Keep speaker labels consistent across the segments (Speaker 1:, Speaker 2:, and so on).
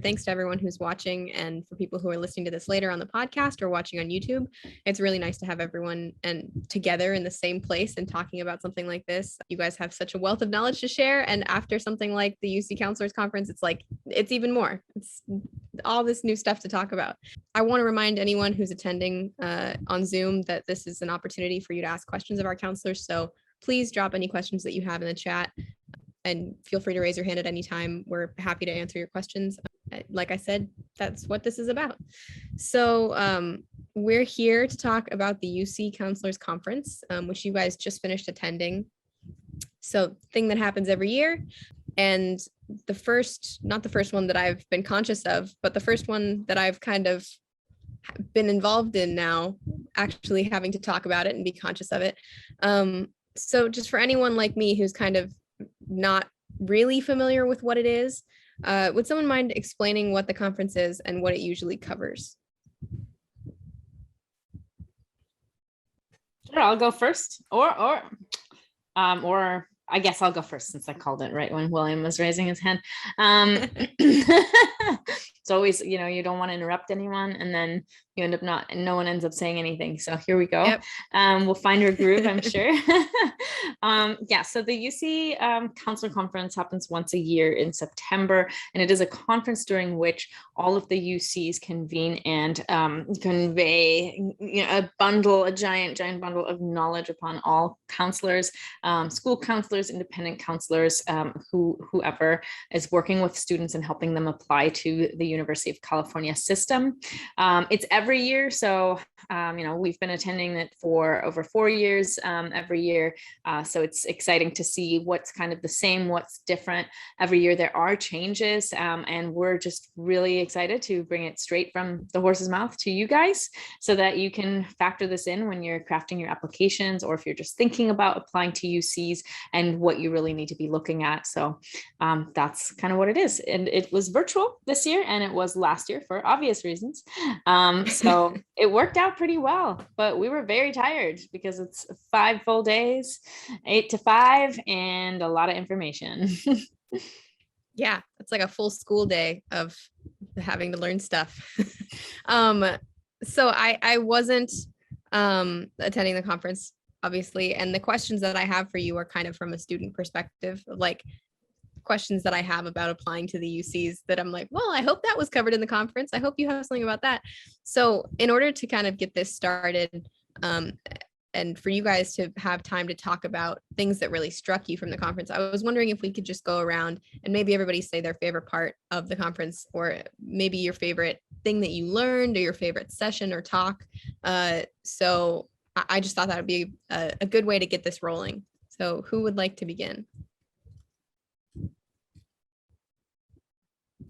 Speaker 1: Thanks to everyone who's watching, and for people who are listening to this later on the podcast or watching on YouTube. It's really nice to have everyone and together in the same place and talking about something like this. You guys have such a wealth of knowledge to share, and after something like the UC Counselors Conference, it's even more. It's all this new stuff to talk about. I want to remind anyone who's attending on Zoom that this is an opportunity for you to ask questions of our counselors. So please drop any questions that you have in the chat, and feel free to raise your hand at any time. We're happy to answer your questions. Like I said, that's what this is about. So we're here to talk about the UC Counselors Conference, which you guys just finished attending. So thing that happens every year. And not the first one that I've been conscious of, but the first one that I've kind of been involved in now, actually having to talk about it and be conscious of it. So just for anyone like me who's kind of not really familiar with what it is, would someone mind explaining what the conference is and what it usually covers?
Speaker 2: Sure, I'll go first, or I guess I'll go first since I called it right when William was raising his hand. It's always, you don't want to interrupt anyone, and then you end up no one ends up saying anything. So here we go.
Speaker 1: Yep.
Speaker 2: We'll find our groove, I'm sure. So the UC Counselor Conference happens once a year in September, and it is a conference during which all of the UCs convene and convey a giant bundle of knowledge upon all counselors, school counselors, independent counselors, whoever is working with students and helping them apply to the University of California system. It's every year. So, we've been attending it for over 4 years every year. So it's exciting to see what's kind of the same, what's different. Every year there are changes, and we're just really excited to bring it straight from the horse's mouth to you guys so that you can factor this in when you're crafting your applications, or if you're just thinking about applying to UCs and what you really need to be looking at. So that's kind of what it is. And it was virtual this year, and it was last year for obvious reasons. So it worked out pretty well, but we were very tired because it's 5 full days, 8 to 5, and a lot of information.
Speaker 1: Yeah, it's like a full school day of having to learn stuff. So I wasn't attending the conference, obviously, and the questions that I have for you are kind of from a student perspective, like questions that I have about applying to the UCs that I'm like, well, I hope that was covered in the conference. I hope you have something about that. So in order to kind of get this started, and for you guys to have time to talk about things that really struck you from the conference, I was wondering if we could just go around and maybe everybody say their favorite part of the conference, or maybe your favorite thing that you learned, or your favorite session or talk. So I just thought that would be a good way to get this rolling. So who would like to begin?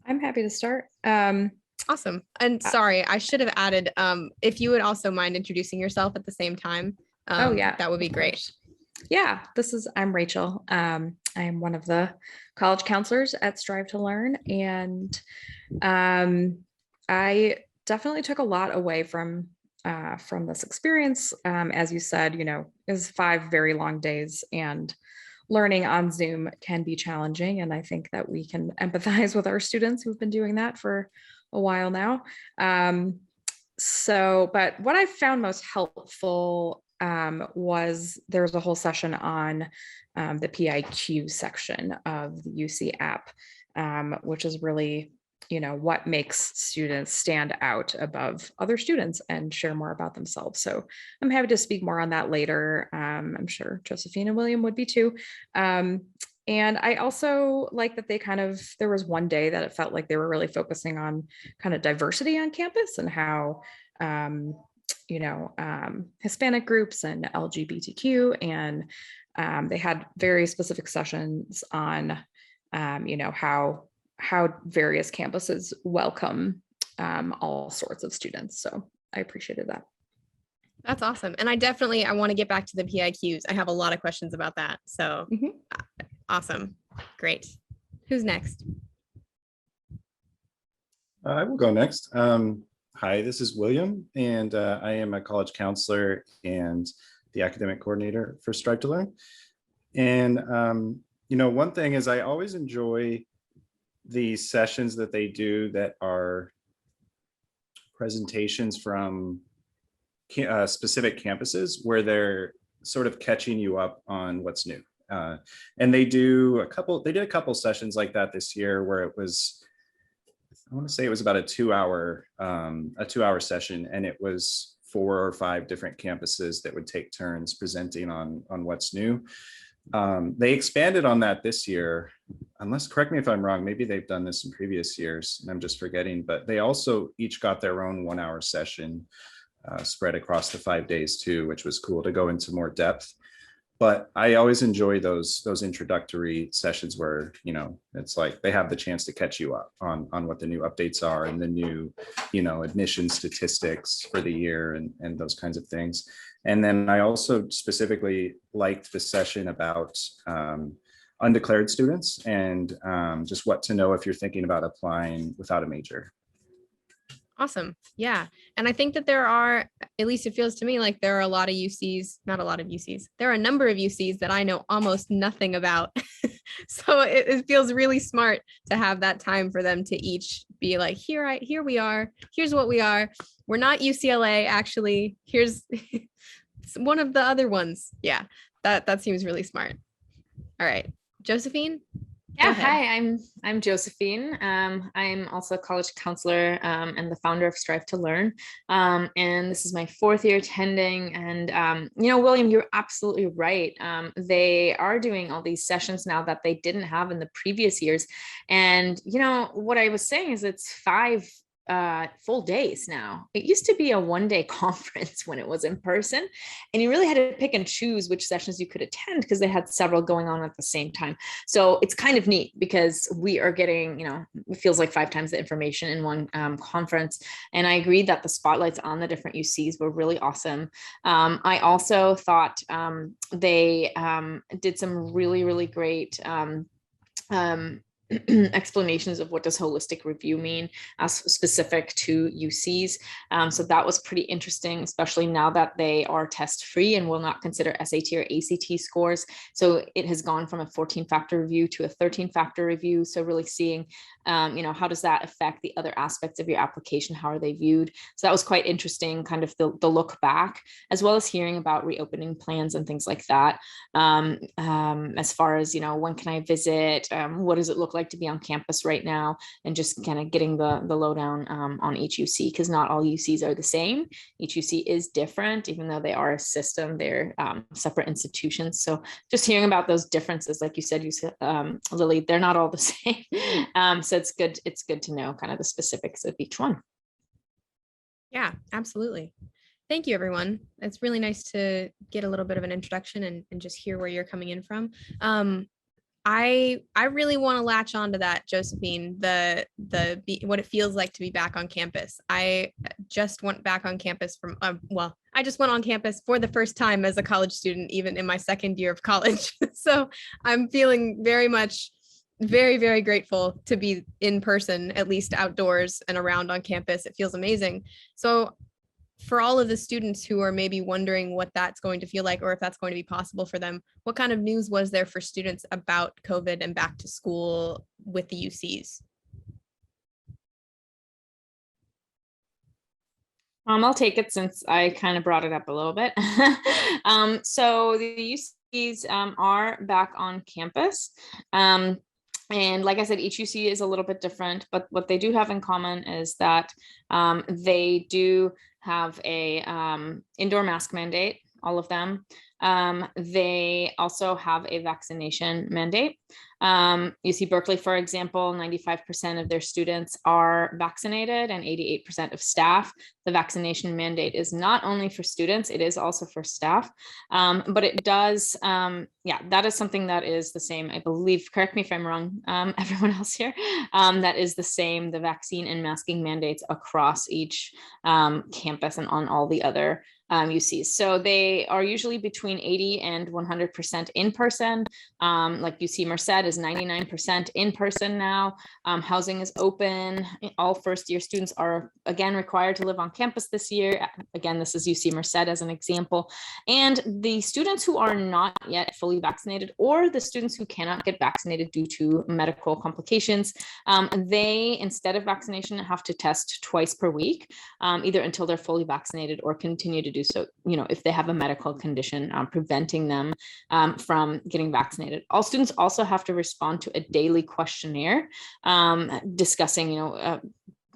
Speaker 3: I'm happy to start.
Speaker 1: Awesome. And sorry, I should have added, if you would also mind introducing yourself at the same time. That would be great.
Speaker 3: Yeah, I'm Rachel. I am one of the college counselors at Strive to Learn. And I definitely took a lot away from this experience. As you said, it was 5 very long days, and learning on Zoom can be challenging. And I think that we can empathize with our students who've been doing that for a while now. But what I found most helpful was there was a whole session on the PIQ section of the UC app, which is really, what makes students stand out above other students and share more about themselves. So I'm happy to speak more on that later. I'm sure Josephine and William would be too. And I also like that there was one day that it felt like they were really focusing on kind of diversity on campus and how, Hispanic groups and LGBTQ, and they had very specific sessions on, how various campuses welcome all sorts of students. So I appreciated that.
Speaker 1: That's awesome. And I want to get back to the PIQs. I have a lot of questions about that. So Awesome. Great. Who's next?
Speaker 4: I will go next. Hi, this is William, and I am a college counselor and the academic coordinator for Strive to Learn. And, one thing is I always enjoy the sessions that they do that are presentations from specific campuses where they're sort of catching you up on what's new. And they did a couple sessions like that this year where it was, I want to say it was about a 2-hour session, and it was 4 or 5 different campuses that would take turns presenting on what's new. They expanded on that this year, unless, correct me if I'm wrong, maybe they've done this in previous years and I'm just forgetting, but they also each got their own 1-hour session spread across the 5 days too, which was cool to go into more depth. But I always enjoy those introductory sessions where, you know, it's like they have the chance to catch you up on what the new updates are and the new, you know, admission statistics for the year and those kinds of things. And then I also specifically liked the session about undeclared students and just what to know if you're thinking about applying without a major.
Speaker 1: Awesome. Yeah. And I think that there are, at least it feels to me like there are a lot of UCs, not a lot of UCs. There are a number of UCs that I know almost nothing about. So it feels really smart to have that time for them to each be like, here we are. Here's what we are. We're not UCLA, actually. Here's one of the other ones. Yeah, that seems really smart. All right. Josephine?
Speaker 2: Yeah, hi, I'm Josephine. I'm also a college counselor and the founder of Strive to Learn. And this is my 4th year attending. And, you know, William, you're absolutely right. They are doing all these sessions now that they didn't have in the previous years. And, you know, what I was saying is it's 5 full days now. It used to be a 1-day conference when it was in person, and you really had to pick and choose which sessions you could attend because they had several going on at the same time. So it's kind of neat because we are getting, you know, it feels like 5 times the information in one conference. And I agree that the spotlights on the different UCs were really awesome. I also thought they did some really, really great explanations of what does holistic review mean as specific to UCs. So that was pretty interesting, especially now that they are test free and will not consider SAT or ACT scores. So it has gone from a 14-factor review to a 13-factor review. So really seeing, you know, how does that affect the other aspects of your application? How are they viewed? So that was quite interesting, kind of the look back, as well as hearing about reopening plans and things like that. As far as, you know, when can I visit? What does it look like to be on campus right now, and just kind of getting the lowdown on each UC, because not all UCs are the same. Each UC is different, even though they are a system, they're separate institutions. So just hearing about those differences, like you said, Lily, they're not all the same. So it's good to know kind of the specifics of each one.
Speaker 1: Yeah, absolutely. Thank you, everyone. It's really nice to get a little bit of an introduction and just hear where you're coming in from. I really want to latch on to that, Josephine, what it feels like to be back on campus. I just went back on campus I just went on campus for the first time as a college student, even in my 2nd year of college. So I'm feeling very much, very, very grateful to be in person, at least outdoors and around on campus. It feels amazing. So for all of the students who are maybe wondering what that's going to feel like, or if that's going to be possible for them, what kind of news was there for students about COVID and back to school with the UCs?
Speaker 2: I'll take it since I kind of brought it up a little bit. So the UCs are back on campus. And like I said, each UC is a little bit different, but what they do have in common is that they do have a indoor mask mandate, all of them. They also have a vaccination mandate. UC Berkeley, for example, 95% of their students are vaccinated and 88% of staff. The vaccination mandate is not only for students, it is also for staff. But it does, that is something that is the same, I believe, correct me if I'm wrong, everyone else here, that is the same, the vaccine and masking mandates across each campus and on all the other UCs. So they are usually between 80 and 100% in person. Like UC Merced is 99% in person now. Housing is open. All first-year students are again required to live on campus this year. Again, this is UC Merced as an example. And the students who are not yet fully vaccinated, or the students who cannot get vaccinated due to medical complications, they, instead of vaccination, have to test twice per week, either until they're fully vaccinated or continue to do so, if they have a medical condition preventing them from getting vaccinated. All students also have to respond to a daily questionnaire discussing,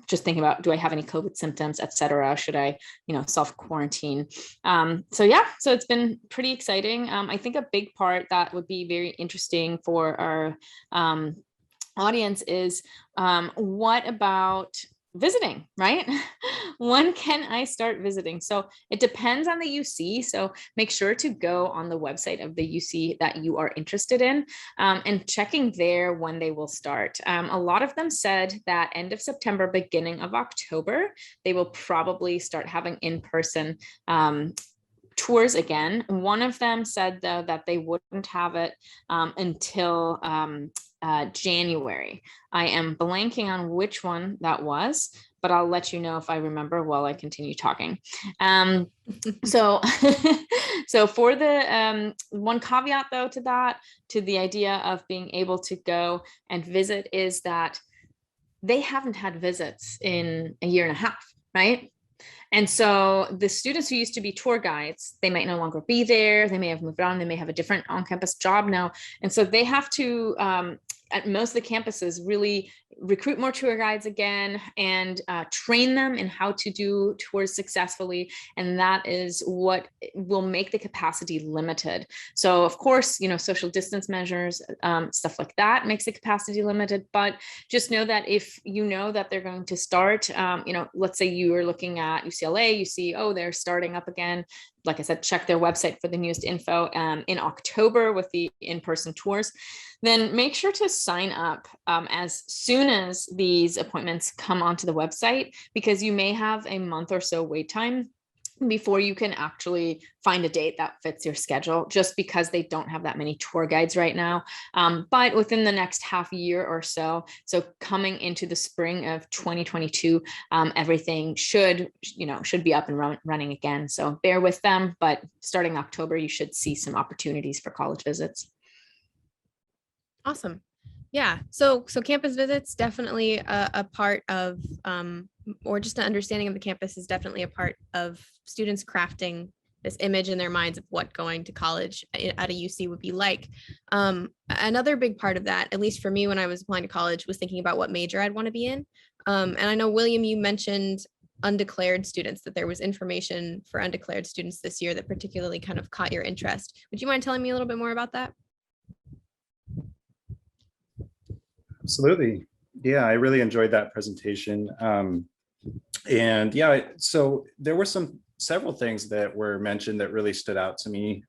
Speaker 2: just thinking about, do I have any COVID symptoms, et cetera? Should I, self-quarantine? So it's been pretty exciting. I think a big part that would be very interesting for our audience is what about visiting, right? When can I start visiting? So it depends on the UC. So make sure to go on the website of the UC that you are interested in and checking there when they will start. A lot of them said that end of September, beginning of October, they will probably start having in-person tours again. One of them said, though, that they wouldn't have it until January. I am blanking on which one that was, but I'll let you know if I remember while I continue talking. So for the one caveat, though, to the idea of being able to go and visit is that they haven't had visits in a year and a half, right? And so the students who used to be tour guides, they might no longer be there. They may have moved on. They may have a different on-campus job now. And so they have to, at most of the campuses, really recruit more tour guides again and train them in how to do tours successfully. And that is what will make the capacity limited. So of course, social distance measures, stuff like that makes the capacity limited, but just know that if you know that they're going to start, let's say you are looking at UCLA, you see, oh, they're starting up again. Like I said, check their website for the newest info in October with the in-person tours. Then make sure to sign up as soon as these appointments come onto the website, because you may have a month or so wait time before you can actually find a date that fits your schedule, just because they don't have that many tour guides right now. But within the next half year or so coming into the spring of 2022, everything should be up and running again. So bear with them, but starting October, you should see some opportunities for college visits.
Speaker 1: Awesome. Yeah. So campus visits, definitely a part of, or just an understanding of the campus is definitely a part of students crafting this image in their minds of what going to college at a UC would be like. Another big part of that, at least for me when I was applying to college, was thinking about what major I'd want to be in. And I know, William, you mentioned undeclared students, that there was information for undeclared students this year that particularly kind of caught your interest. Would you mind telling me a little bit more about that?
Speaker 4: Absolutely. Yeah, I really enjoyed that presentation. And yeah, so there were several things that were mentioned that really stood out to me.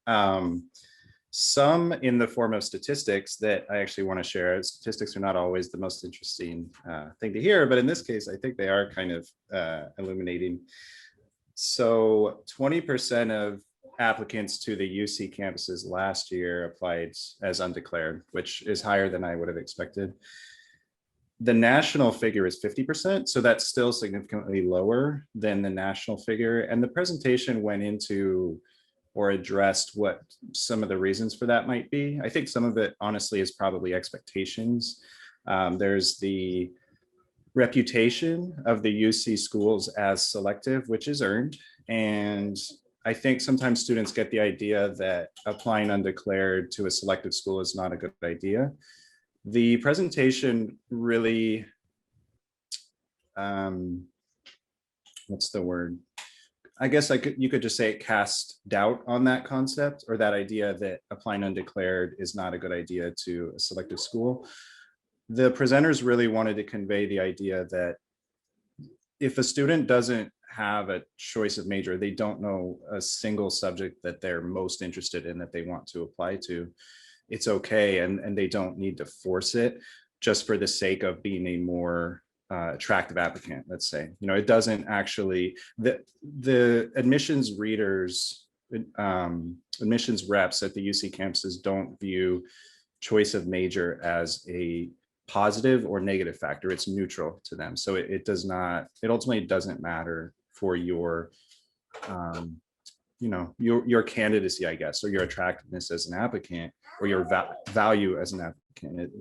Speaker 4: Some in the form of statistics that I actually want to share. Statistics are not always the most interesting thing to hear, but in this case, I think they are kind of illuminating. So 20% of applicants to the UC campuses last year applied as undeclared, which is higher than I would have expected. The national figure is 50%, so that's still significantly lower than the national figure. And the presentation went into or addressed what some of the reasons for that might be. I think some of it, honestly, is probably expectations. There's the reputation of the UC schools as selective, which is earned. And I think sometimes students get the idea that applying undeclared to a selective school is not a good idea. The presentation really, what's the word? I guess you could just say it cast doubt on that concept, or that idea that applying undeclared is not a good idea to a selective school. The presenters really wanted to convey the idea that if a student doesn't have a choice of major, they don't know a single subject that they're most interested in that they want to apply to, it's okay, and they don't need to force it just for the sake of being a more attractive applicant, let's say. It doesn't actually, the admissions readers, admissions reps at the UC campuses don't view choice of major as a positive or negative factor. It's neutral to them. So it ultimately doesn't matter for your, your candidacy, I guess, or your attractiveness as an applicant, or your value as an applicant.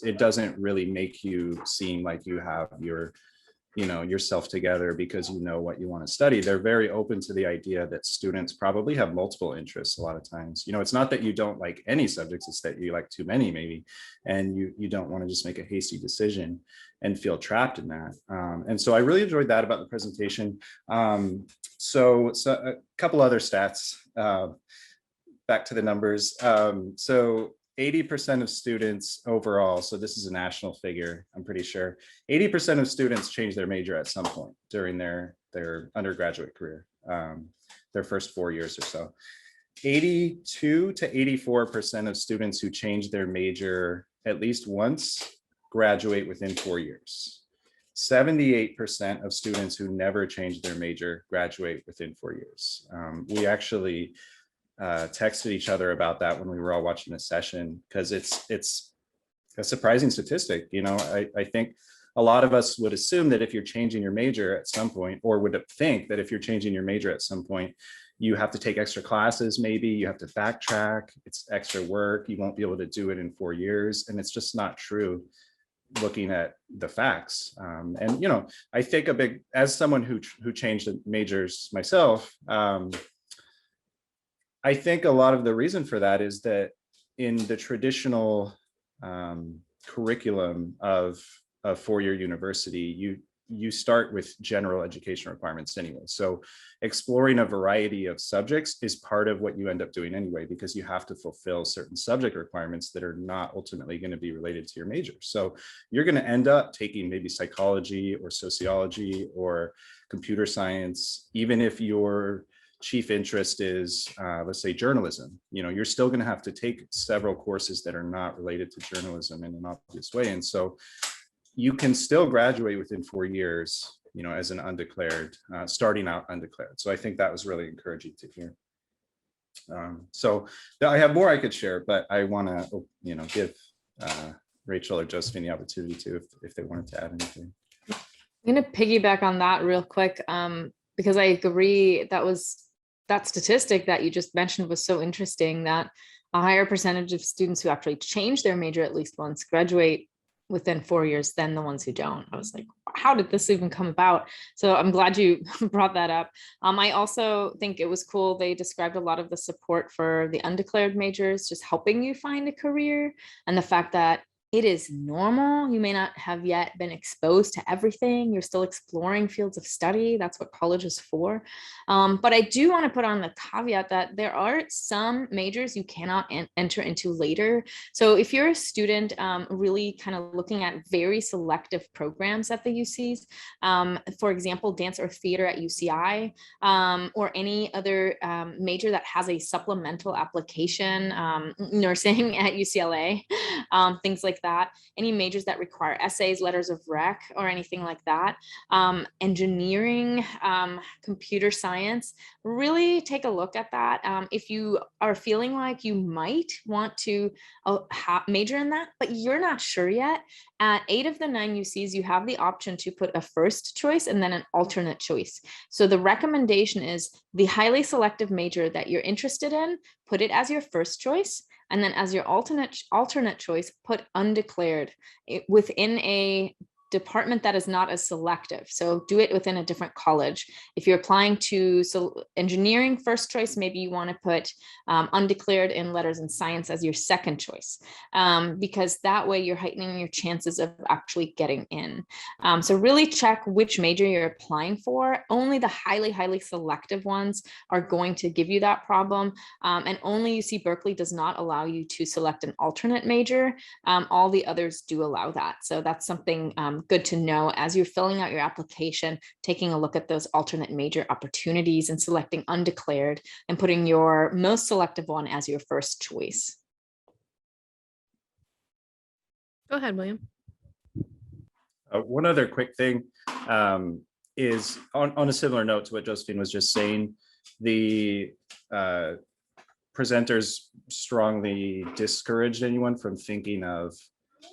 Speaker 4: It doesn't really make you seem like you have yourself together because you know what you want to study. They're very open to the idea that students probably have multiple interests a lot of times. It's not that you don't like any subjects, it's that you like too many maybe, and you don't want to just make a hasty decision and feel trapped in that. And so I really enjoyed that about the presentation. So a couple other stats, back to the numbers. So 80% of students overall, so this is a national figure, I'm pretty sure, 80% of students change their major at some point during their undergraduate career, their first 4 years or so. 82 to 84% of students who change their major at least once graduate within 4 years. 78% of students who never change their major graduate within 4 years. We actually texted each other about that when we were all watching the session, because it's a surprising statistic. I think a lot of us would assume that if you're changing your major at some point, or would think that if you're changing your major at some point, you have to take extra classes, maybe you have to backtrack, it's extra work, you won't be able to do it in 4 years. And it's just not true looking at the facts. And I think as someone who changed majors myself, I think a lot of the reason for that is that in the traditional curriculum of a four-year university, you start with general education requirements anyway. So exploring a variety of subjects is part of what you end up doing anyway, because you have to fulfill certain subject requirements that are not ultimately going to be related to your major. So you're going to end up taking maybe psychology or sociology or computer science, even if your chief interest is, let's say, journalism. You're still going to have to take several courses that are not related to journalism in an obvious way. And so you can still graduate within 4 years, as an undeclared, starting out undeclared. So I think that was really encouraging to hear. So I have more I could share, but I want to, give Rachel or Josephine the opportunity to, if they wanted to add anything.
Speaker 2: I'm going to piggyback on that real quick, because I agree that statistic that you just mentioned was so interesting, that a higher percentage of students who actually change their major at least once graduate within 4 years than the ones who don't. I was like, how did this even come about? So I'm glad you brought that up. I also think it was cool. They described a lot of the support for the undeclared majors, just helping you find a career, and the fact that it is normal. You may not have yet been exposed to everything. You're still exploring fields of study. That's what college is for. But I do want to put on the caveat that there are some majors you cannot enter into later. So if you're a student really kind of looking at very selective programs at the UCs, for example, dance or theater at UCI, or any other major that has a supplemental application, nursing at UCLA, things like that, any majors that require essays, letters of rec, or anything like that, engineering, computer science, really take a look at that. If you are feeling like you might want to major in that, but you're not sure yet, at 8 of the 9 UCs, you have the option to put a first choice and then an alternate choice. So the recommendation is the highly selective major that you're interested in, put it as your first choice. And then as your alternate choice, put undeclared within a department that is not as selective. So do it within a different college. If you're applying to engineering first choice, maybe you want to put undeclared in letters and science as your second choice, because that way you're heightening your chances of actually getting in. So really check which major you're applying for. Only the highly selective ones are going to give you that problem. And only UC Berkeley does not allow you to select an alternate major. All the others do allow that. So that's something good to know as you're filling out your application, taking a look at those alternate major opportunities and selecting undeclared and putting your most selective one as your first choice.
Speaker 1: Go ahead, William.
Speaker 4: One other quick thing is on a similar note to what Josephine was just saying, the presenters strongly discouraged anyone from thinking of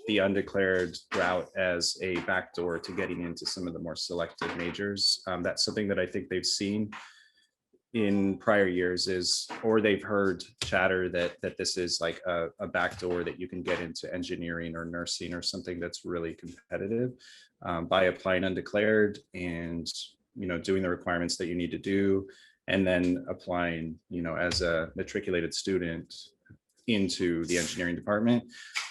Speaker 4: the undeclared route as a backdoor to getting into some of the more selective majors. That's something that I think they've seen in prior years or they've heard chatter that this is like a backdoor that you can get into engineering or nursing or something that's really competitive by applying undeclared and, doing the requirements that you need to do, and then applying, as a matriculated student into the engineering department.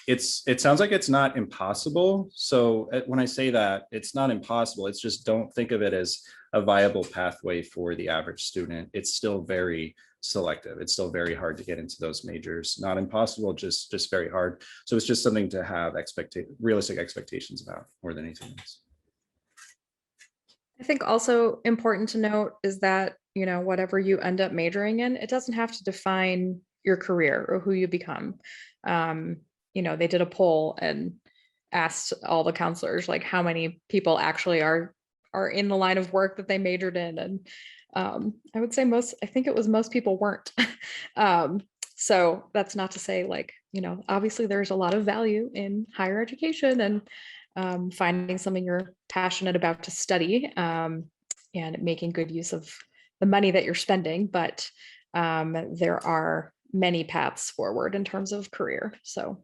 Speaker 4: It sounds like it's not impossible. So when I say that, it's not impossible. It's just, don't think of it as a viable pathway for the average student. It's still very selective. It's still very hard to get into those majors. Not impossible, just very hard. So it's just something to have realistic expectations about more than anything else.
Speaker 3: I think also important to note is that, whatever you end up majoring in, it doesn't have to define your career or who you become. They did a poll and asked all the counselors, like, how many people actually are in the line of work that they majored in. And I would say most people weren't. So that's not to say, like, obviously there's a lot of value in higher education and finding something you're passionate about to study and making good use of the money that you're spending. But there are many paths forward in terms of career. So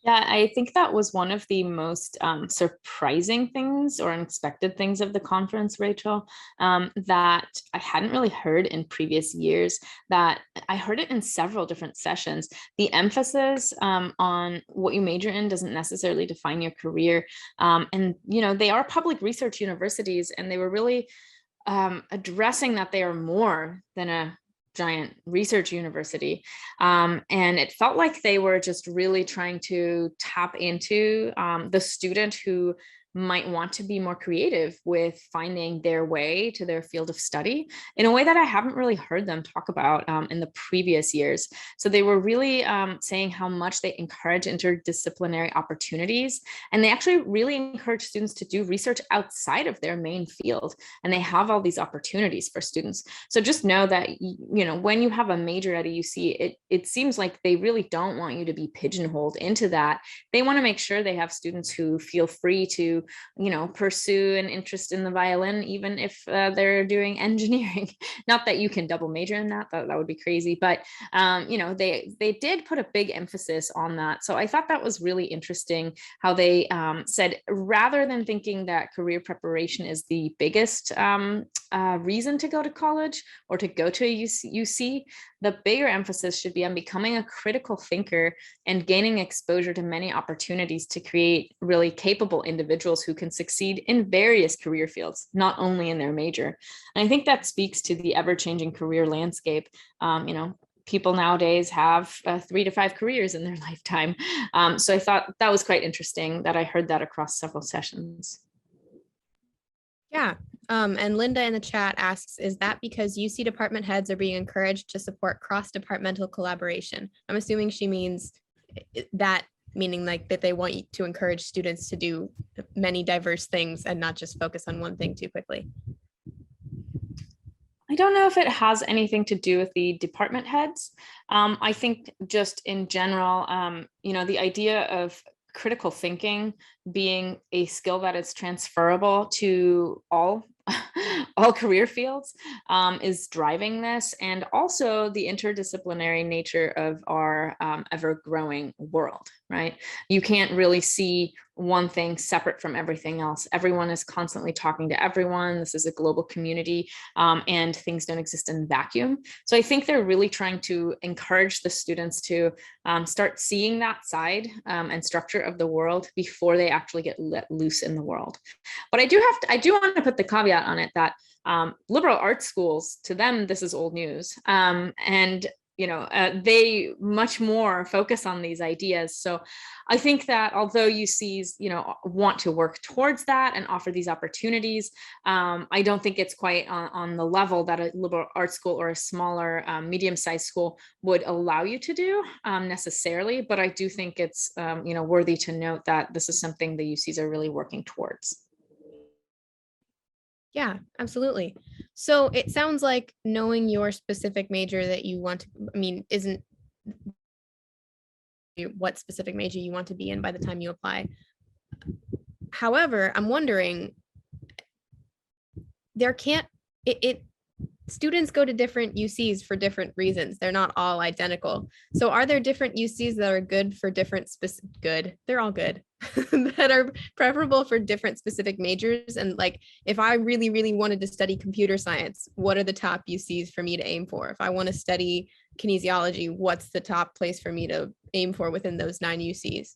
Speaker 2: yeah, I think that was one of the most surprising things or unexpected things of the conference, Rachel, that I hadn't really heard in previous years, that I heard it in several different sessions. The emphasis on what you major in doesn't necessarily define your career. And, they are public research universities, and they were really addressing that they are more than a giant research university. And it felt like they were just really trying to tap into the student who might want to be more creative with finding their way to their field of study in a way that I haven't really heard them talk about in the previous years. So they were really saying how much they encourage interdisciplinary opportunities, and they actually really encourage students to do research outside of their main field, and they have all these opportunities for students. So just know that, when you have a major at a UC, it seems like they really don't want you to be pigeonholed into that. They want to make sure they have students who feel free to pursue an interest in the violin, even if they're doing engineering. Not that you can double major in that would be crazy, but they did put a big emphasis on that. So I thought that was really interesting how they said, rather than thinking that career preparation is the biggest reason to go to college or to go to a UC, the bigger emphasis should be on becoming a critical thinker and gaining exposure to many opportunities to create really capable individuals who can succeed in various career fields, not only in their major. And I think that speaks to the ever-changing career landscape. People nowadays have 3 to 5 careers in their lifetime. So I thought that was quite interesting that I heard that across several sessions.
Speaker 1: Yeah. And Linda in the chat asks, is that because UC department heads are being encouraged to support cross-departmental collaboration? I'm assuming she means that, meaning like that they want you to encourage students to do many diverse things and not just focus on one thing too quickly.
Speaker 2: I don't know if it has anything to do with the department heads. I think just in general, the idea of critical thinking being a skill that is transferable to all career fields is driving this, and also the interdisciplinary nature of our ever-growing world, right? You can't really see one thing separate from everything else. Everyone is constantly talking to everyone. This is a global community, and things don't exist in a vacuum. So I think they're really trying to encourage the students to start seeing that side and structure of the world before they actually get let loose in the world. But I do want to put the caveat on it that liberal arts schools, to them, this is old news. And they much more focus on these ideas. So I think that although UCs, want to work towards that and offer these opportunities, I don't think it's quite on the level that a liberal arts school or a smaller medium-sized school would allow you to do necessarily. But I do think it's, worthy to note that this is something the UCs are really working towards.
Speaker 1: Yeah, absolutely. So it sounds like knowing your specific major that you want to, isn't what specific major you want to be in by the time you apply. However, I'm wondering, students go to different UCs for different reasons. They're not all identical. So are there different UCs that are good for different they're all good, that are preferable for different specific majors? And like, if I really, really wanted to study computer science, what are the top UCs for me to aim for? If I want to study kinesiology, what's the top place for me to aim for within those 9 UCs?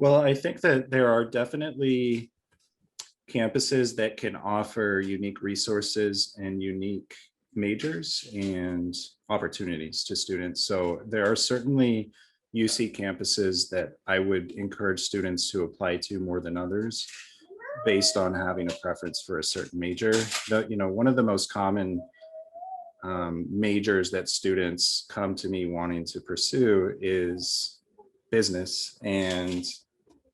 Speaker 4: Well, I think that there are definitely campuses that can offer unique resources and unique majors and opportunities to students. So there are certainly UC campuses that I would encourage students to apply to more than others based on having a preference for a certain major. One of the most common majors that students come to me wanting to pursue is business, and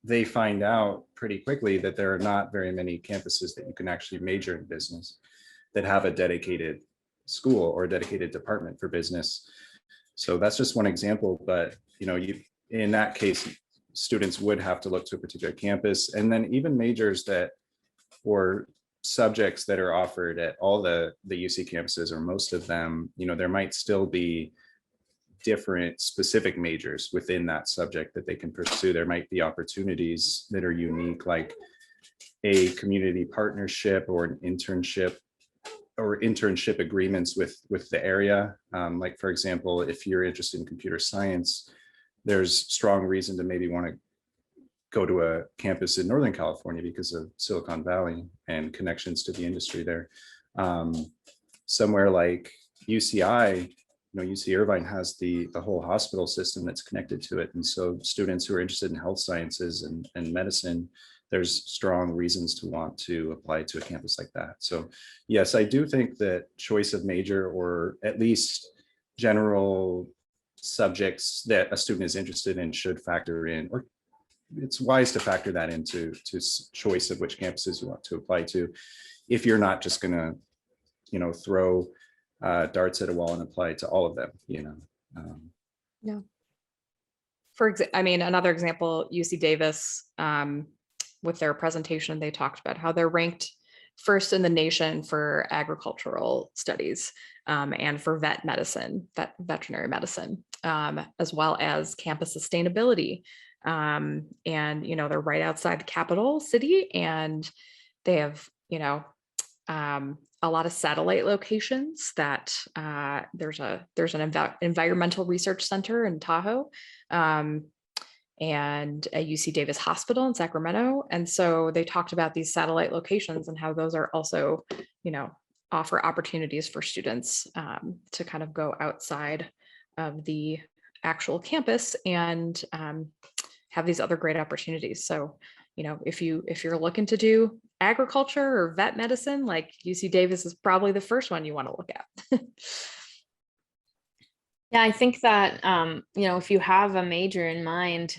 Speaker 4: they find out pretty quickly that there are not very many campuses that you can actually major in business that have a dedicated school or a dedicated department for business. So that's just one example, but in that case, students would have to look to a particular campus. And then even majors or subjects that are offered at all the UC campuses, or most of them, there might still be different specific majors within that subject that they can pursue. There might be opportunities that are unique, like a community partnership or an internship or internship agreements with the area. Like, for example, if you're interested in computer science, there's strong reason to maybe want to go to a campus in Northern California because of Silicon Valley and connections to the industry there. Somewhere like UCI, UC Irvine has the whole hospital system that's connected to it. And so students who are interested in health sciences and medicine, there's strong reasons to want to apply to a campus like that. So yes, I do think that choice of major, or at least general subjects that a student is interested in, should factor in, or it's wise to factor that into choice of which campuses you want to apply to, if you're not just going to throw darts at a wall and apply to all of them.
Speaker 3: Yeah. Another example, UC Davis, with their presentation, they talked about how they're ranked first in the nation for agricultural studies, and for veterinary medicine, as well as campus sustainability. And they're right outside the capital city, and they have a lot of satellite locations that there's an environmental research center in Tahoe, and a UC Davis hospital in Sacramento. And so they talked about these satellite locations and how those are also, offer opportunities for students to kind of go outside of the actual campus and have these other great opportunities. So, if you're looking to do agriculture or vet medicine, like UC Davis is probably the first one you want to look at.
Speaker 2: Yeah, I think that, if you have a major in mind,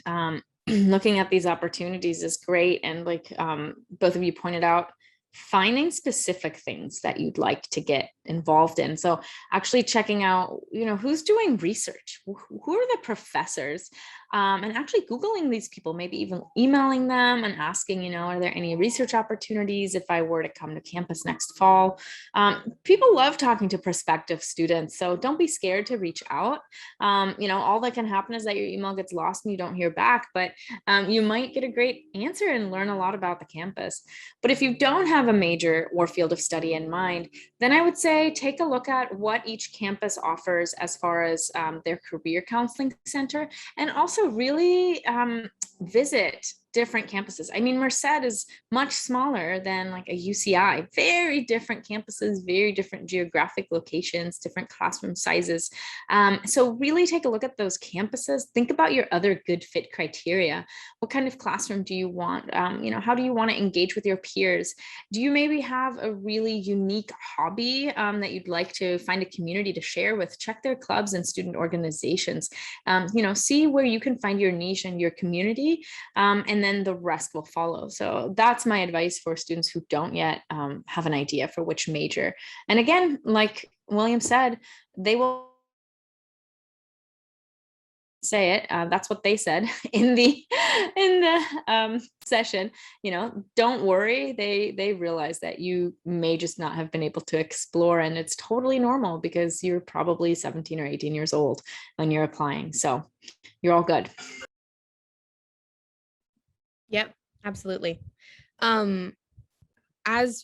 Speaker 2: looking at these opportunities is great. And like both of you pointed out, finding specific things that you'd like to get involved in. So actually checking out, who's doing research, who are the professors, and actually Googling these people, maybe even emailing them and asking, are there any research opportunities if I were to come to campus next fall? People love talking to prospective students, so don't be scared to reach out. All that can happen is that your email gets lost and you don't hear back, but you might get a great answer and learn a lot about the campus. But if you don't have a major or field of study in mind, then I would say take a look at what each campus offers as far as their career counseling center, and also really visit different campuses. I mean, Merced is much smaller than like a UCI, very different campuses, very different geographic locations, different classroom sizes. So really take a look at those campuses. Think about your other good fit criteria. What kind of classroom do you want? How do you want to engage with your peers? Do you maybe have a really unique hobby that you'd like to find a community to share with? Check their clubs and student organizations. See where you can find your niche and your community, and then the rest will follow. So that's my advice for students who don't yet have an idea for which major. And again, like William said, they will say it. That's what they said in the session. Don't worry. They realize that you may just not have been able to explore, and it's totally normal because you're probably 17 or 18 years old when you're applying. So you're all good.
Speaker 1: Yep, absolutely. As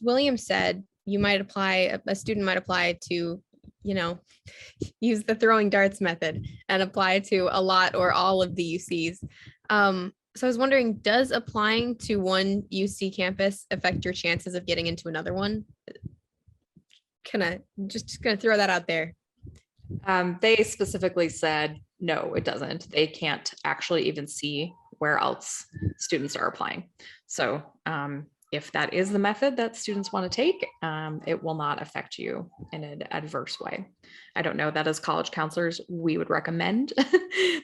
Speaker 1: William said, a student might apply to, use the throwing darts method and apply to a lot or all of the UCs. So I was wondering, does applying to one UC campus affect your chances of getting into another one? Just gonna throw that out there.
Speaker 3: They specifically said, no, it doesn't. They can't actually even see where else students are applying. So if that is the method that students want to take, it will not affect you in an adverse way. I don't know that as college counselors, we would recommend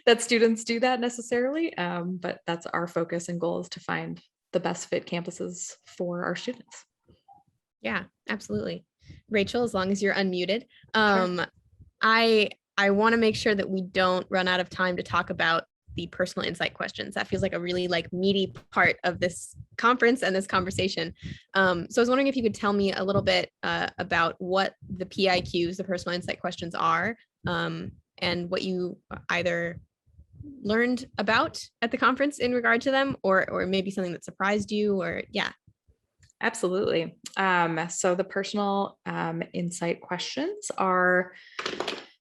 Speaker 3: that students do that necessarily, but that's our focus and goal, is to find the best fit campuses for our students.
Speaker 1: Yeah, absolutely. Rachel, as long as you're unmuted.
Speaker 3: Sure.
Speaker 1: I want to make sure that we don't run out of time to talk about the personal insight questions. That feels like a really meaty part of this conference and this conversation. So I was wondering if you could tell me a little bit about what the PIQs, the personal insight questions, are, and what you either learned about at the conference in regard to them, or maybe something that surprised you, or yeah.
Speaker 3: Absolutely. So the personal insight questions are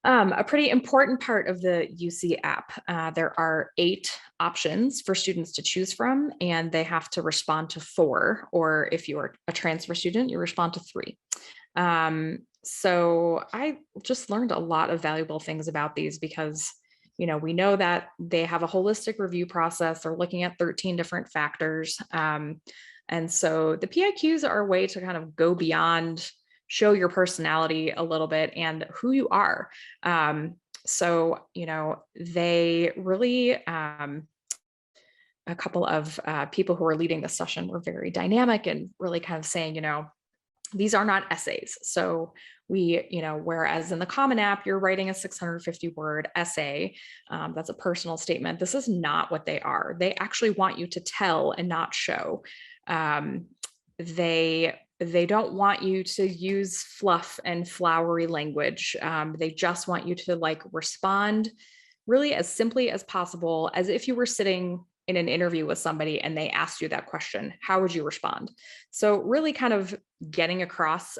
Speaker 3: a pretty important part of the UC app. There are 8 options for students to choose from, and they have to respond to 4, or if you are a transfer student, you respond to 3. So I just learned a lot of valuable things about these because, we know that they have a holistic review process. They're looking at 13 different factors. And so the PIQs are a way to kind of go beyond, show your personality a little bit and who you are. So, they really, a couple of people who are leading the session were very dynamic and really kind of saying, these are not essays. So we, whereas in the Common App, you're writing a 650 word essay, that's a personal statement. This is not what they are. They actually want you to tell and not show. They don't want you to use fluff and flowery language. They just want you to respond really as simply as possible, as if you were sitting in an interview with somebody and they asked you that question. How would you respond? So really kind of getting across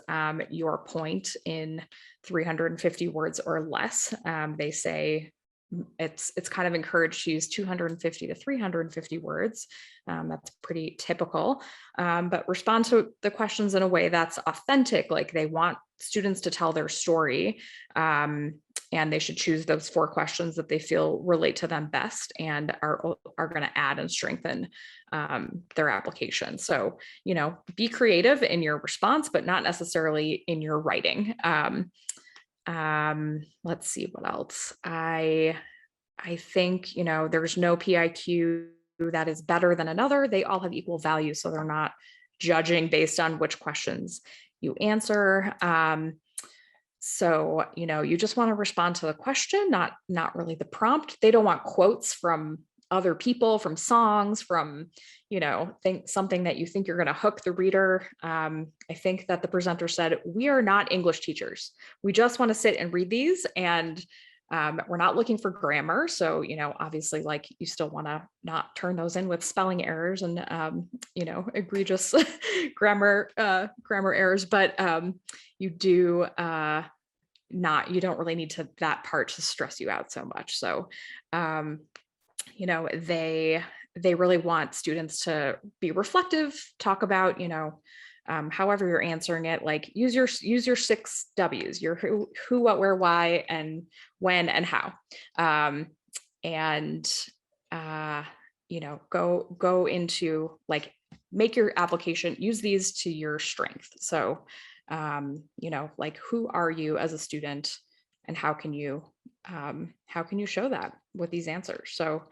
Speaker 3: your point in 350 words or less. They say it's kind of encouraged to use 250 to 350 words. That's pretty typical, but respond to the questions in a way that's authentic. Like they want students to tell their story, and they should choose those 4 questions that they feel relate to them best and are going to add and strengthen their application. So, be creative in your response, but not necessarily in your writing. Let's see what else. I think, there's no PIQ that is better than another. They all have equal value. So they're not judging based on which questions you answer. So, you just want to respond to the question, not really the prompt. They don't want quotes from other people, from songs, from, something that you think you're going to hook the reader. I think that the presenter said, we are not English teachers. We just want to sit and read these, and we're not looking for grammar. So, obviously, you still want to not turn those in with spelling errors and, egregious grammar errors, but you don't really need that part to stress you out so much. So, they really want students to be reflective, talk about, however you're answering it, like use your 6 W's, your who, what, where, why, and when, and how. Go into like, make your application, use these to your strength. So, like, who are you as a student, and how can you show that with these answers? So,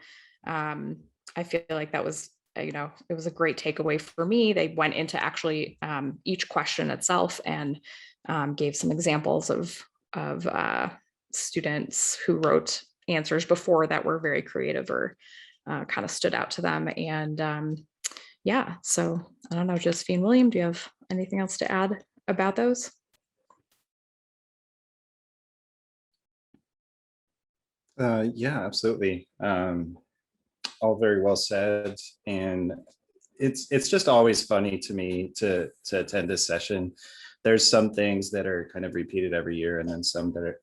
Speaker 3: I feel like that was, it was a great takeaway for me. They went into actually each question itself and gave some examples of students who wrote answers before that were very creative or kind of stood out to them. And so I don't know, Josephine, William, do you have anything else to add about those?
Speaker 4: Yeah, absolutely. All very well said. And it's just always funny to me to attend this session. There's some things that are kind of repeated every year, and then some that are,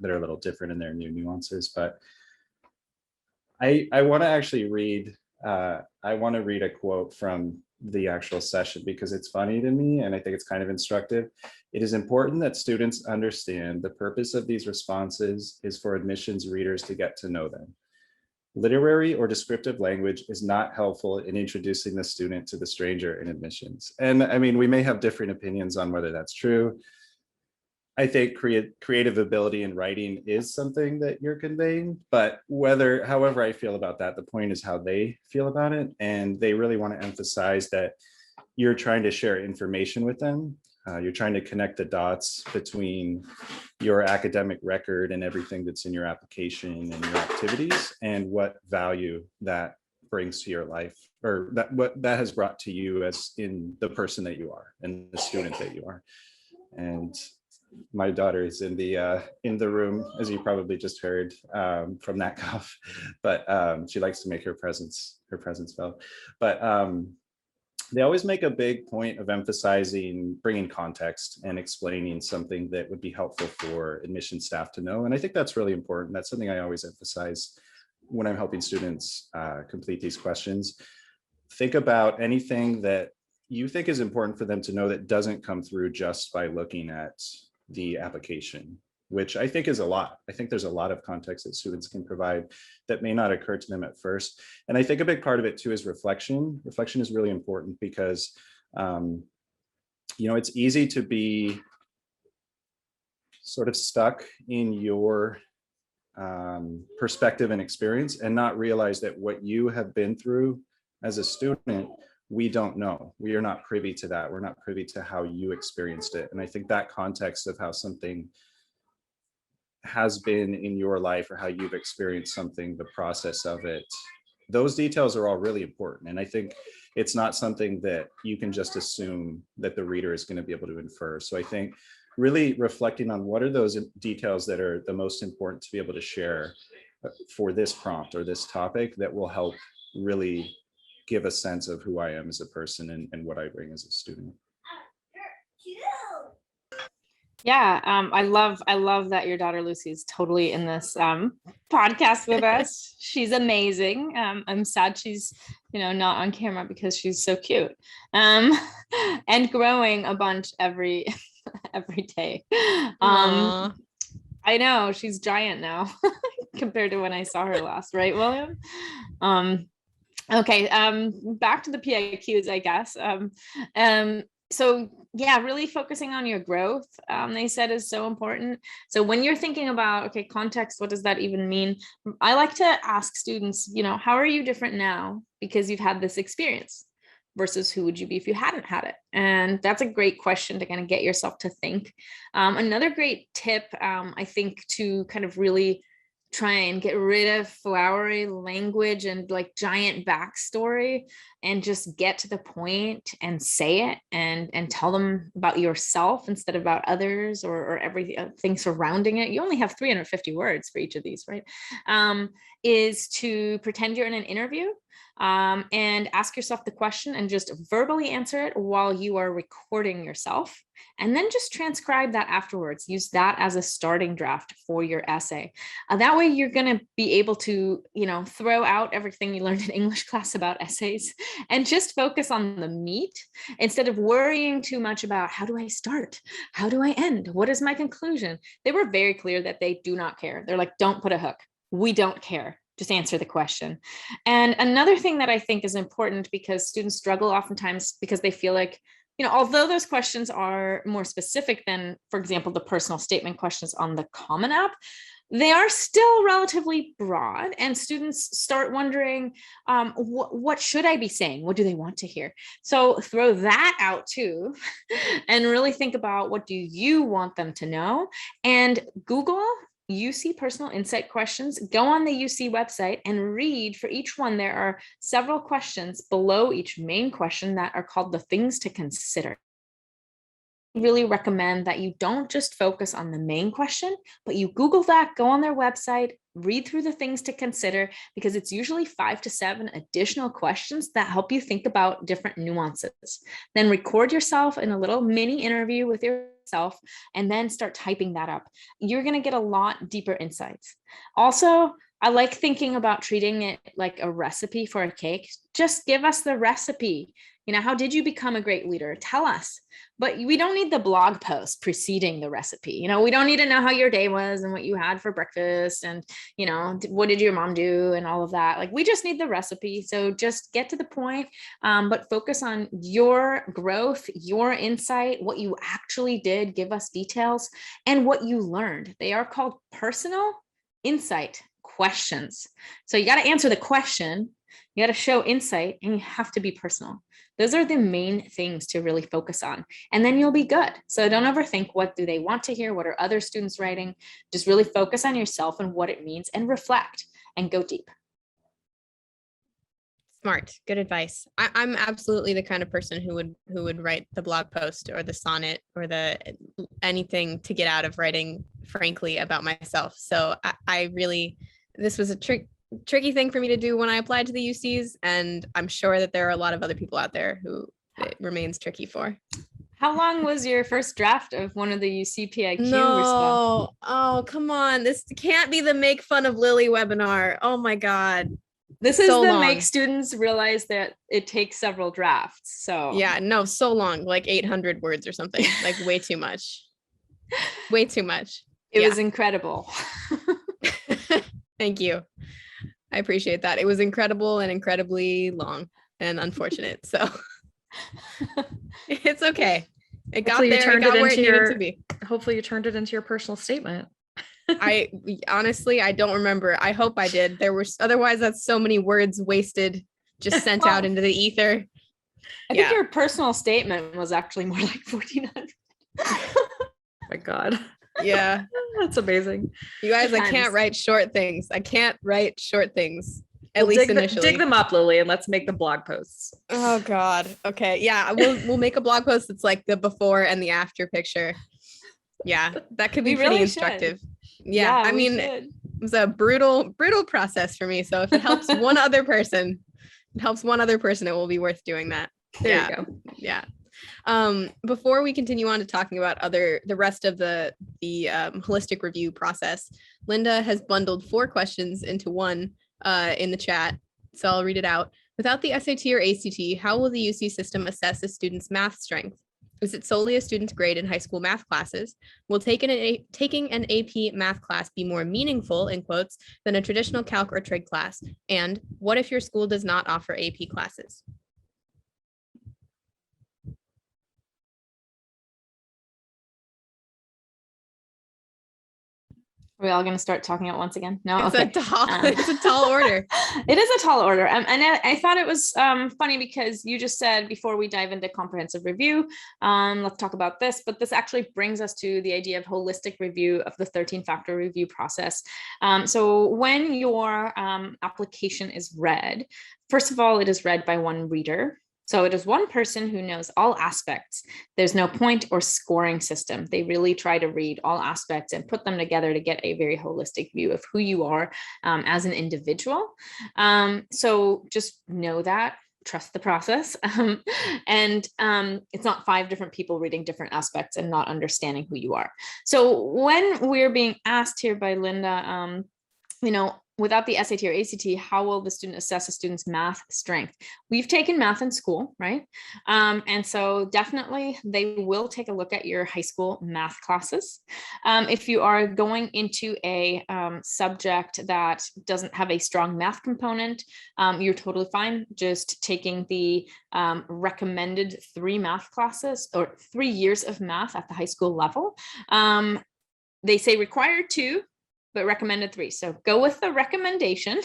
Speaker 4: that are a little different in their new nuances. But I want to actually read, a quote from the actual session because it's funny to me and I think it's kind of instructive. It is important that students understand the purpose of these responses is for admissions readers to get to know them. Literary or descriptive language is not helpful in introducing the student to the stranger in admissions. And I mean, we may have different opinions on whether that's true. I think creative ability in writing is something that you're conveying, but however I feel about that, the point is how they feel about it. And they really want to emphasize that you're trying to share information with them. You're trying to connect the dots between your academic record and everything that's in your application and your activities, and what value that brings to your life, or what that has brought to you as in the person that you are and the student that you are. And my daughter is in the room, as you probably just heard from that cough, but she likes to make her presence felt. But they always make a big point of emphasizing bringing context and explaining something that would be helpful for admission staff to know. And I think that's really important. That's something I always emphasize when I'm helping students complete these questions. Think about anything that you think is important for them to know that doesn't come through just by looking at the application, which I think is a lot. I think there's a lot of context that students can provide that may not occur to them at first. And I think a big part of it too is reflection. Reflection is really important because, it's easy to be sort of stuck in your perspective and experience and not realize that what you have been through as a student, we don't know. We are not privy to that. We're not privy to how you experienced it. And I think that context of how something has been in your life or how you've experienced something, the process of it, those details are all really important. And I think it's not something that you can just assume that the reader is going to be able to infer. So I think really reflecting on what are those details that are the most important to be able to share for this prompt or this topic that will help really give a sense of who I am as a person and what I bring as a student.
Speaker 2: Yeah, I love that your daughter Lucy is totally in this podcast with us. She's amazing. I'm sad she's not on camera because she's so cute, and growing a bunch every day. I know she's giant now compared to when I saw her last, right, William? Okay, back to the PIQs, I guess. So yeah, really focusing on your growth, they said, is so important. So when you're thinking about, okay, context, what does that even mean? I like to ask students, how are you different now because you've had this experience versus who would you be if you hadn't had it? And that's a great question to kind of get yourself to think. Another great tip, I think, to kind of really try and get rid of flowery language and like giant backstory and just get to the point and say it and tell them about yourself instead of about others or everything surrounding it. You only have 350 words for each of these, right? Is to pretend you're in an interview. and ask yourself the question and just verbally answer it while you are recording yourself. And then just transcribe that afterwards. Use that as a starting draft for your essay. That way you're going to be able to, throw out everything you learned in English class about essays and just focus on the meat instead of worrying too much about how do I start? How do I end? What is my conclusion? They were very clear that they do not care. They're like, don't put a hook. We don't care. Just answer the question. And another thing that I think is important, because students struggle oftentimes because they feel like, although those questions are more specific than, for example, the personal statement questions on the Common App, they are still relatively broad, and students start wondering, what should I be saying? What do they want to hear? So throw that out too, and really think about what do you want them to know, and Google UC personal insight questions. Go on the UC website and read for each one. There are several questions below each main question that are called the things to consider. I really recommend that you don't just focus on the main question, but you Google that, go on their website, read through the things to consider, because it's usually 5 to 7 additional questions that help you think about different nuances. Then record yourself in a little mini interview with yourself and then start typing that up. You're going to get a lot deeper insights. Also, I like thinking about treating it like a recipe for a cake. Just give us the recipe. How did you become a great leader? Tell us. But we don't need the blog post preceding the recipe. We don't need to know how your day was and what you had for breakfast and, what did your mom do and all of that. Like, we just need the recipe. So just get to the point, but focus on your growth, your insight, what you actually did, give us details, and what you learned. They are called personal insight questions. So you got to answer the question, you got to show insight, and you have to be personal. Those are the main things to really focus on, and then you'll be good. So don't overthink what do they want to hear, what are other students writing. Just really focus on yourself and what it means, and reflect and go deep.
Speaker 1: Smart, good advice. I'm absolutely the kind of person who would write the blog post or the sonnet or the anything to get out of writing, frankly, about myself. So I really, this was a tricky thing for me to do when I applied to the UCs, and I'm sure that there are a lot of other people out there who it remains tricky for.
Speaker 2: How long was your first draft of one of the UC PIQ
Speaker 1: No, oh, come on. This can't be the make fun of Lily webinar. Oh my God.
Speaker 2: This is so to make students realize that it takes several drafts. So
Speaker 1: yeah, no, so long, like 800 words or something, like way too much. Way too much.
Speaker 2: It was incredible.
Speaker 1: Thank you. I appreciate that. It was incredible and incredibly long and unfortunate. So it's okay. It got there. It got where it needed to be.
Speaker 3: Hopefully you turned it into your personal statement.
Speaker 1: I honestly, I don't remember. I hope I did. Otherwise that's so many words wasted, just sent out into the ether.
Speaker 2: I think your personal statement was actually more like 1,400.
Speaker 3: Oh my God.
Speaker 1: Yeah.
Speaker 3: That's amazing.
Speaker 1: You guys, I can't write short things. At least initially.
Speaker 3: Dig them up, Lily, and let's make the blog posts.
Speaker 1: Oh God. Okay. Yeah. We'll make a blog post that's like the before and the after picture. Yeah. That could be pretty really instructive. Yeah. I mean, it was a brutal process for me. So if it helps one other person, it will be worth doing that.
Speaker 3: There you go.
Speaker 1: Yeah. Before we continue on to talking about the rest of the holistic review process, Linda has bundled 4 questions into one in the chat. So I'll read it out. Without the SAT or ACT, how will the UC system assess a student's math strength? Is it solely a student's grade in high school math classes? Will taking an AP math class be more meaningful, in quotes, than a traditional Calc or Trig class? And what if your school does not offer AP classes?
Speaker 2: Are we all going to start talking at once again? No,
Speaker 1: it's a tall order.
Speaker 2: It is a tall order. And I thought it was funny because you just said before we dive into comprehensive review, let's talk about this, but this actually brings us to the idea of holistic review of the 13-factor review process. So when your application is read, first of all, it is read by one reader. So it is one person who knows all aspects. There's no point or scoring system. They really try to read all aspects and put them together to get a very holistic view of who you are as an individual. So just know that. Trust the process. And it's not 5 different people reading different aspects and not understanding who you are. So when we're being asked here by Linda, without the SAT or ACT, how will the student assess a student's math strength? We've taken math in school, right? And so definitely they will take a look at your high school math classes. If you are going into a subject that doesn't have a strong math component, you're totally fine just taking the recommended 3 math classes or 3 years of math at the high school level. They say required 2, but recommended 3. So go with the recommendation,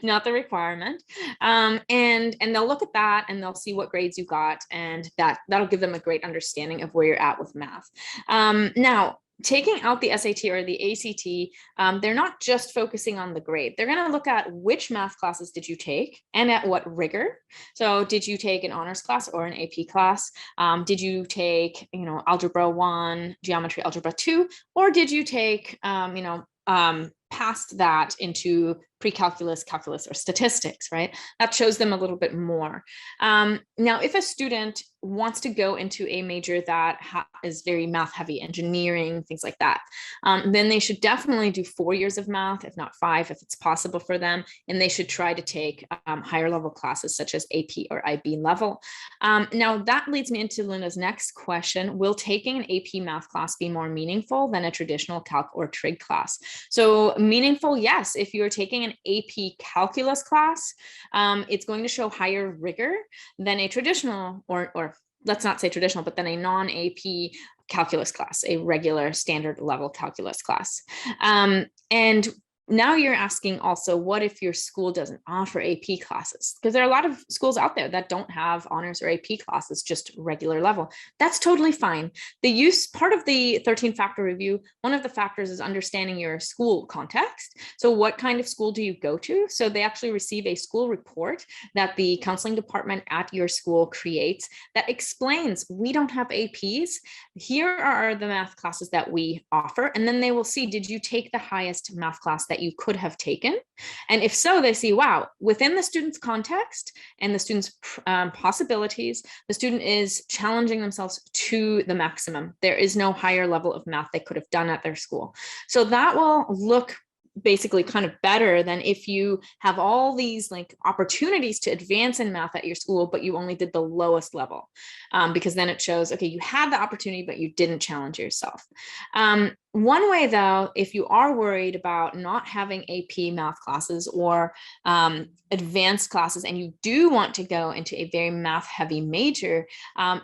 Speaker 2: not the requirement. And they'll look at that and they'll see what grades you got, and that'll give them a great understanding of where you're at with math. Now, taking out the SAT or the ACT, they're not just focusing on the grade. They're going to look at which math classes did you take and at what rigor. So did you take an honors class or an AP class? Did you take, algebra 1, geometry, algebra 2, or did you take, past that into pre-calculus, calculus, or statistics, right? That shows them a little bit more. Now, if a student wants to go into a major that is very math heavy, engineering, things like that, then they should definitely do 4 years of math, if not 5, if it's possible for them. And they should try to take higher level classes such as AP or IB level. Now, that leads me into Linda's next question. Will taking an AP math class be more meaningful than a traditional Calc or Trig class? So meaningful, yes. If you're taking an AP calculus class, it's going to show higher rigor than a traditional, or let's not say traditional, but then a non-AP calculus class, a regular standard level calculus class. And now you're asking also, what if your school doesn't offer AP classes? Because there are a lot of schools out there that don't have honors or AP classes, just regular level. That's totally fine. Part of the 13-factor review, one of the factors is understanding your school context. So what kind of school do you go to? So they actually receive a school report that the counseling department at your school creates that explains, we don't have APs. Here are the math classes that we offer. And then they will see, did you take the highest math class that you could have taken? And if so, they see, wow, within the student's context and the student's possibilities, the student is challenging themselves to the maximum. There is no higher level of math they could have done at their school. So that will look basically kind of better than if you have all these like opportunities to advance in math at your school, but you only did the lowest level, because then it shows, okay, you had the opportunity, but you didn't challenge yourself. One way though, if you are worried about not having AP math classes or advanced classes, and you do want to go into a very math heavy major,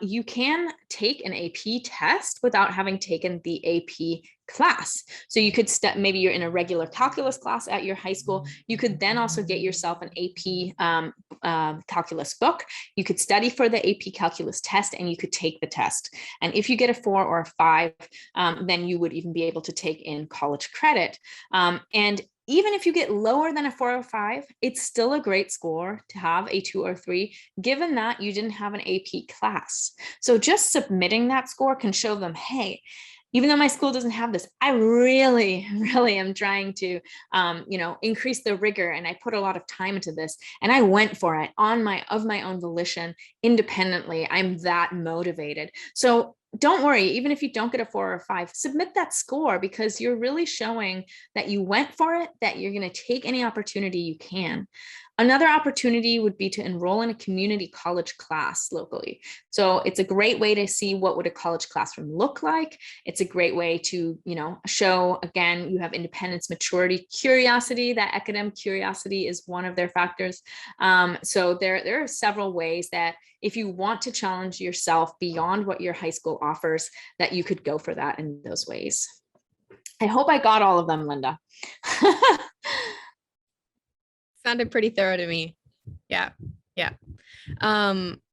Speaker 2: you can take an AP test without having taken the AP class. So you could maybe you're in a regular calculus class at your high school. You could then also get yourself an AP calculus book. You could study for the AP calculus test and you could take the test. And if you get a 4 or a 5, then you would even be able to take in college credit. And even if you get lower than a 4 or 5, it's still a great score to have a 2 or 3, given that you didn't have an AP class. So just submitting that score can show them, hey, even though my school doesn't have this, I really, really am trying to, increase the rigor, and I put a lot of time into this, and I went for it of my own volition, independently. I'm that motivated. So don't worry, even if you don't get a 4 or 5, submit that score, because you're really showing that you went for it, that you're going to take any opportunity you can. Another opportunity would be to enroll in a community college class locally. So it's a great way to see what would a college classroom look like. It's a great way to, show, again, you have independence, maturity, curiosity. That academic curiosity is one of their factors. So there are several ways that if you want to challenge yourself beyond what your high school offers, that you could go for that in those ways. I hope I got all of them, Linda.
Speaker 1: Sounded pretty thorough to me. Yeah.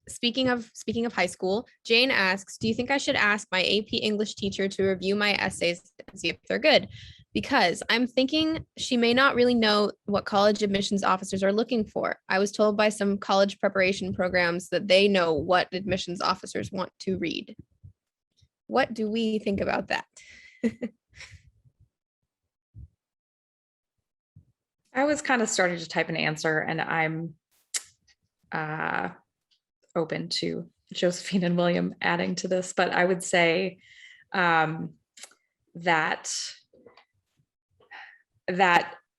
Speaker 1: Speaking of high school, Jane asks, do you think I should ask my AP English teacher to review my essays and see if they're good? because I'm thinking she may not really know what college admissions officers are looking for. I was told by some college preparation programs that they know what admissions officers want to read. What do we think about that?
Speaker 3: I was kind of starting to type an answer, and I'm open to Josephine and William adding to this, but I would say that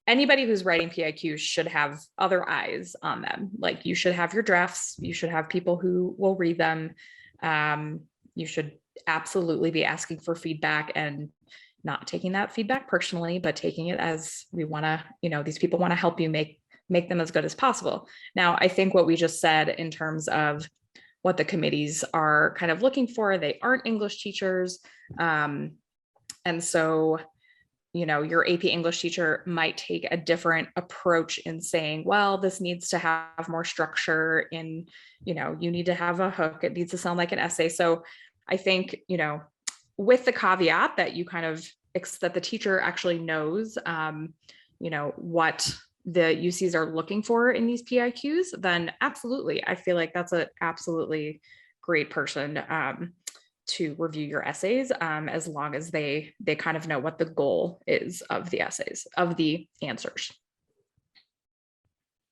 Speaker 3: anybody who's writing PIQs should have other eyes on them. Like, you should have your drafts, you should have people who will read them. You should absolutely be asking for feedback and not taking that feedback personally, but taking it as we want to, these people want to help you make them as good as possible. Now, I think what we just said in terms of what the committees are kind of looking for, they aren't English teachers. And so, your AP English teacher might take a different approach in saying, well, this needs to have more structure in, you need to have a hook. It needs to sound like an essay. So I think, with the caveat that you kind of, that the teacher actually knows, what the UCs are looking for in these PIQs, then absolutely. I feel like that's an absolutely great person to review your essays, as long as they kind of know what the goal is of the essays, of the answers.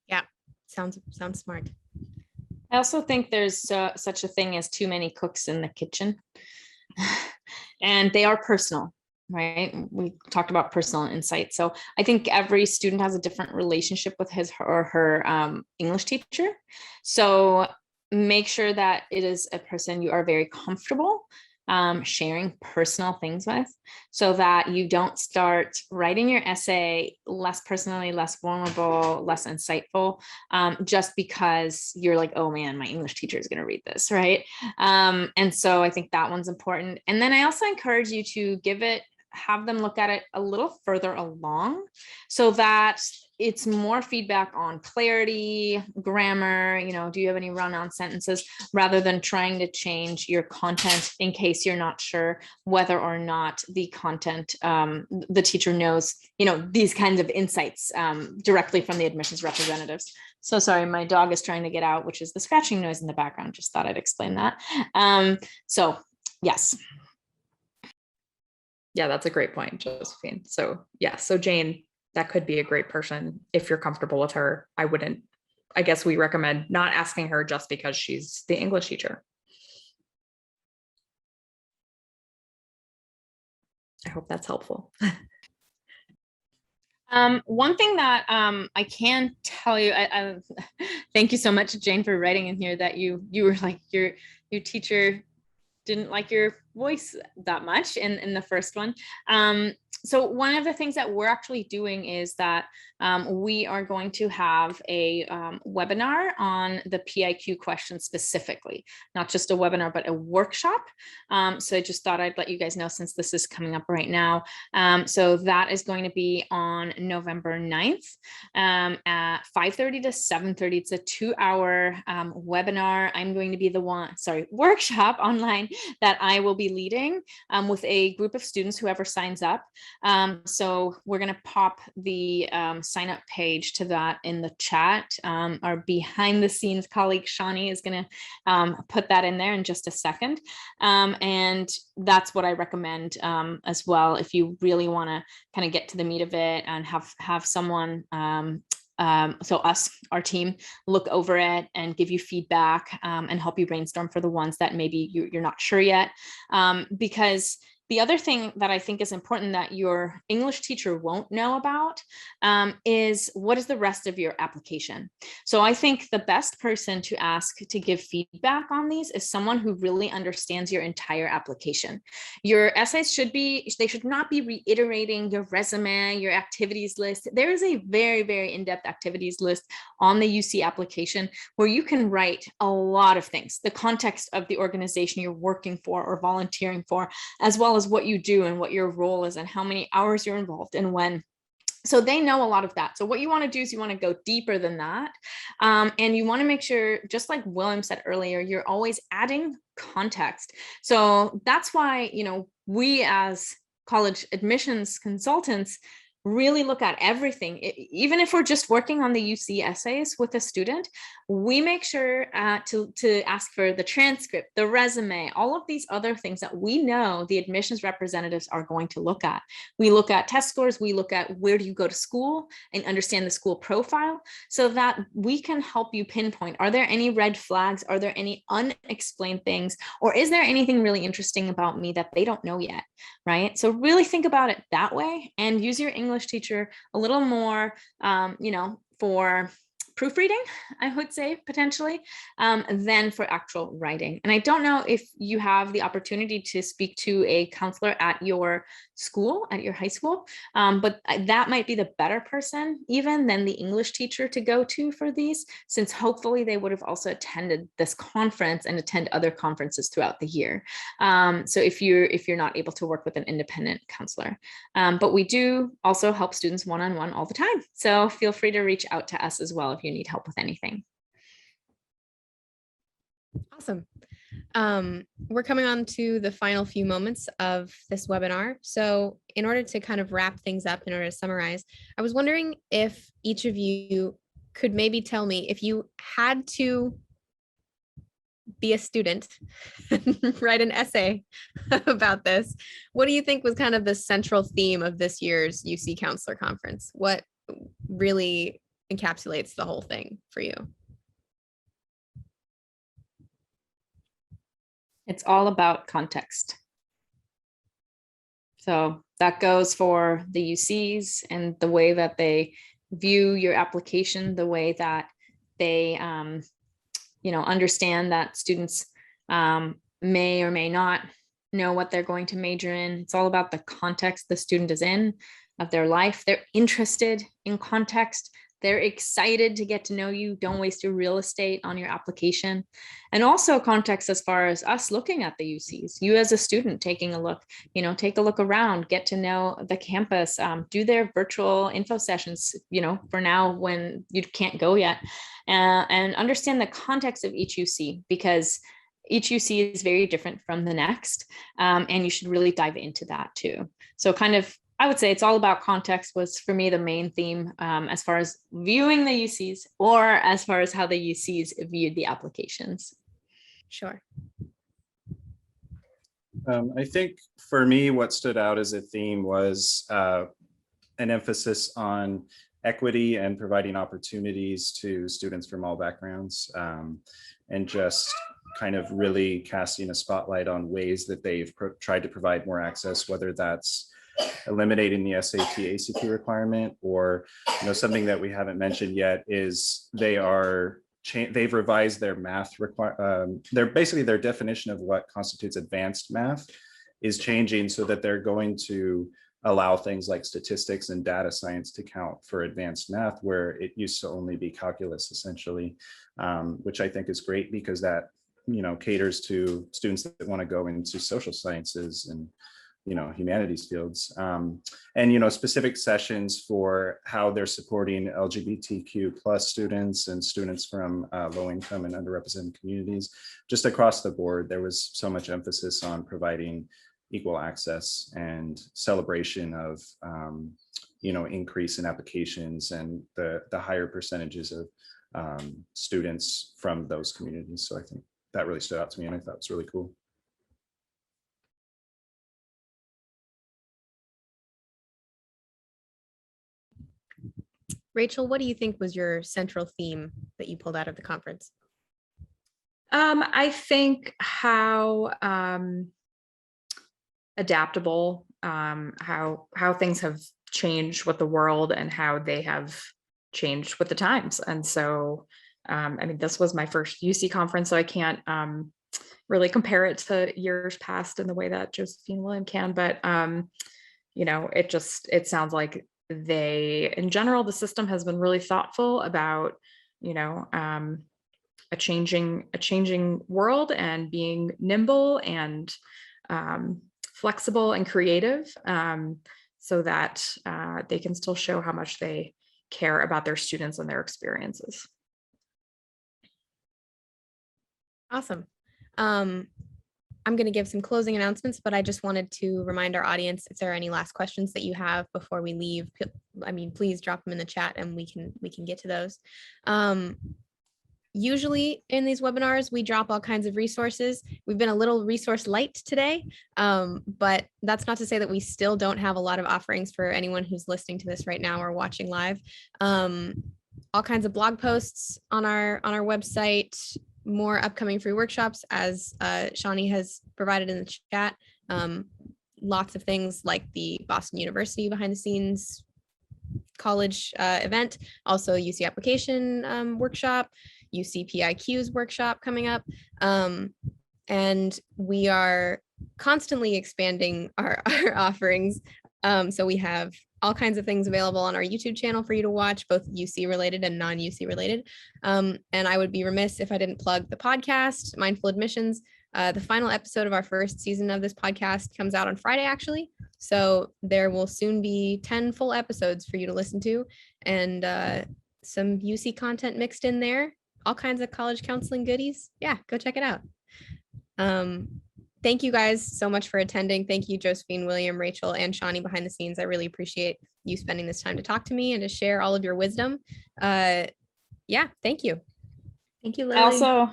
Speaker 1: Yeah, sounds smart.
Speaker 2: I also think there's such a thing as too many cooks in the kitchen, and they are personal, right? We talked about personal insight. So I think every student has a different relationship with his or her English teacher. So make sure that it is a person you are very comfortable sharing personal things with, so that you don't start writing your essay less personally, less vulnerable, less insightful, just because you're like, oh man, my English teacher is going to read this, right? And so I think that one's important. And then I also encourage you to have them look at it a little further along, so that it's more feedback on clarity, grammar, do you have any run-on sentences, rather than trying to change your content in case you're not sure whether or not the content, the teacher knows, these kinds of insights directly from the admissions representatives. So sorry, my dog is trying to get out, which is the scratching noise in the background. Just thought I'd explain that. So yes.
Speaker 3: Yeah, that's a great point, Josephine. So yeah, so Jane, that could be a great person if you're comfortable with her. I guess we recommend not asking her just because she's the English teacher. I hope that's helpful.
Speaker 2: One thing that I can tell you, I thank you so much, Jane, for writing in here that you were like, your teacher didn't like your voice that much in the first one. So one of the things that we're actually doing is that we are going to have a webinar on the PIQ questions specifically, not just a webinar, but a workshop. So I just thought I'd let you guys know, since this is coming up right now. So that is going to be on November 9th at 5:30 to 7:30. It's a 2-hour webinar. I'm going to be workshop online that I will be leading with a group of students, whoever signs up. So we're going to pop the sign up page to that in the chat. Our behind the scenes colleague, Shawnee, is going to put that in there in just a second. And that's what I recommend as well, if you really want to kind of get to the meat of it and have someone, so us, our team, look over it and give you feedback and help you brainstorm for the ones that maybe you're not sure yet. Because the other thing that I think is important that your English teacher won't know about is, what is the rest of your application? So I think the best person to ask to give feedback on these is someone who really understands your entire application. Your essays should not be reiterating your resume, your activities list. There is a very, very in-depth activities list on the UC application where you can write a lot of things, the context of the organization you're working for or volunteering for, as well as what you do and what your role is and how many hours you're involved and when. So they know a lot of that. So what you want to do is you want to go deeper than that. And you want to make sure, just like William said earlier, you're always adding context. So that's why, we as college admissions consultants really look at everything. Even if we're just working on the UC essays with a student, we make sure to ask for the transcript, the resume, all of these other things that we know the admissions representatives are going to look at. We look at test scores, we look at where do you go to school and understand the school profile so that we can help you pinpoint, are there any red flags? Are there any unexplained things? Or is there anything really interesting about me that they don't know yet, right? So really think about it that way and use your English teacher a little more, for proofreading, I would say potentially, than for actual writing. And I don't know if you have the opportunity to speak to a counselor at your school, at your high school, but that might be the better person even than the English teacher to go to for these, since hopefully they would have also attended this conference and attend other conferences throughout the year. So if you're not able to work with an independent counselor, but we do also help students one-on-one all the time. So feel free to reach out to us as well if you need help with anything.
Speaker 1: Awesome. We're coming on to the final few moments of this webinar. So in order to kind of wrap things up, in order to summarize, I was wondering if each of you could maybe tell me, if you had to be a student and write an essay about this, what do you think was kind of the central theme of this year's UC Counselor Conference? What really encapsulates the whole thing for you?
Speaker 2: It's all about context. So that goes for the UCs and the way that they view your application, the way that they understand that students may or may not know what they're going to major in. It's all about the context the student is in of their life. They're interested in context. They're excited to get to know you. Don't waste your real estate on your application. And also context as far as us looking at the UCs, you as a student taking a look, take a look around, get to know the campus, do their virtual info sessions, for now when you can't go yet, and understand the context of each UC, because each UC is very different from the next. And you should really dive into that too. So I would say it's all about context was for me the main theme, as far as viewing the UCs or as far as how the UCs viewed the applications.
Speaker 1: Sure.
Speaker 4: I think for me, what stood out as a theme was an emphasis on equity and providing opportunities to students from all backgrounds, and just kind of really casting a spotlight on ways that they've tried to provide more access, whether that's eliminating the SAT ACT requirement, or something that we haven't mentioned yet is they've revised their math their definition of what constitutes advanced math is changing, so that they're going to allow things like statistics and data science to count for advanced math, where it used to only be calculus essentially, which I think is great because that caters to students that want to go into social sciences and humanities fields, and specific sessions for how they're supporting LGBTQ plus students and students from low income and underrepresented communities. Just across the board, there was so much emphasis on providing equal access and celebration of increase in applications and the higher percentages of students from those communities. So I think that really stood out to me, and I thought it was really cool.
Speaker 1: Rachel, what do you think was your central theme that you pulled out of the conference?
Speaker 3: I think how adaptable, how things have changed with the world and how they have changed with the times. And so, this was my first UC conference, so I can't really compare it to years past in the way that Josephine William can, but it sounds like in general, the system has been really thoughtful about, a changing world and being nimble and flexible and creative, so that they can still show how much they care about their students and their experiences.
Speaker 1: Awesome. I'm going to give some closing announcements, but I just wanted to remind our audience, if there are any last questions that you have before we leave, please drop them in the chat and we can get to those. Usually in these webinars, we drop all kinds of resources. We've been a little resource light today, but that's not to say that we still don't have a lot of offerings for anyone who's listening to this right now or watching live. All kinds of blog posts on our website, more upcoming free workshops, as Shawnee has provided in the chat. Lots of things like the Boston University behind the scenes college event, also UC application workshop, UC PIQ's workshop coming up. And we are constantly expanding our offerings. So we have all kinds of things available on our YouTube channel for you to watch, both UC related and non-UC related. And I would be remiss if I didn't plug the podcast, Mindful Admissions. The final episode of our first season of this podcast comes out on Friday, actually. So there will soon be 10 full episodes for you to listen to, and some UC content mixed in there, all kinds of college counseling goodies. Yeah, go check it out. Thank you guys so much for attending. Thank you, Josephine, William, Rachel, and Shawnee behind the scenes. I really appreciate you spending this time to talk to me and to share all of your wisdom. Yeah, thank you.
Speaker 3: Thank you, Lily.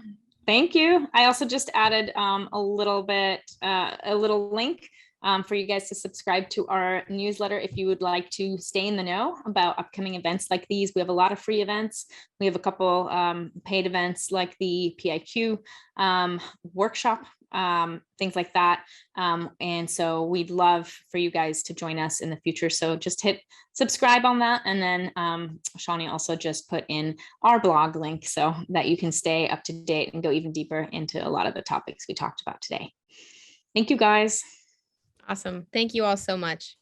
Speaker 2: Thank you. I also just added a little link for you guys to subscribe to our newsletter if you would like to stay in the know about upcoming events like these. We have a lot of free events. We have a couple paid events like the PIQ workshop, things like that. And so we'd love for you guys to join us in the future. So just hit subscribe on that. And then Shawnee also just put in our blog link so that you can stay up to date and go even deeper into a lot of the topics we talked about today. Thank you, guys.
Speaker 1: Awesome. Thank you all so much.